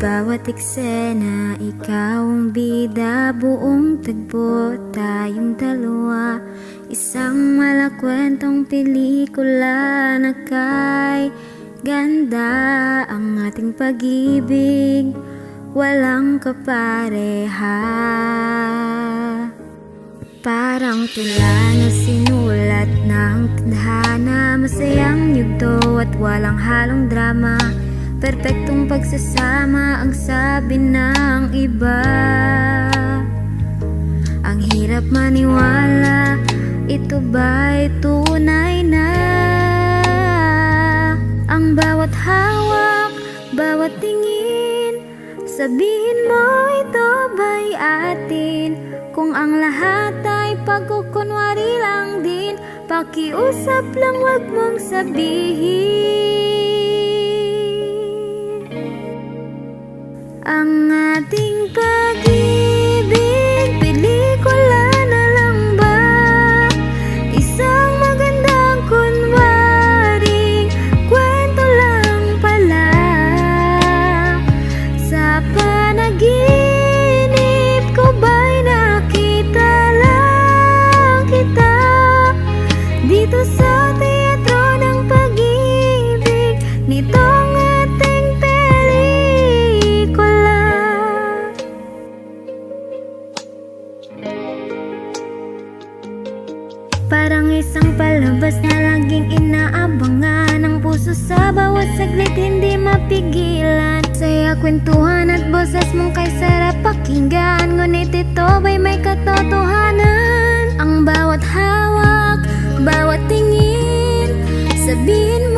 bawat eksena, ikaw ang bida. Buong tagpo tayong dalawa, isang malakwentong pelikula na kay ganda. Ang ating pag-ibig, walang kapareha. Parang tula na sinulat ng tadhana, masayang yugto at walang halong drama. Perpektong pagsasama ang sabi ng iba. Ang hirap maniwala, ito ba'y tunay na? Ang bawat hawak, bawat tingin, sabihin mo ito ba'y atin? Kung ang lahat ay pagkukunwari lang din, pakiusap lang, wag mong sabihin. Ang ating pag-ibig, pelikula na lang ba? Isang magandang kunwaring kwento lang pala. Sa panaginip ko ba'y nakita lang kita? Dito sa teatro ng pag-ibig, nitong ating pelikula. Parang isang palabas na laging inaabangan ng puso, sa bawat saglit hindi mapigilan. Saya kwentuhan at boses mong kay sarap pakinggan, ngunit ito ba'y may katotohanan? Ang bawat hawak, bawat tingin, sabihin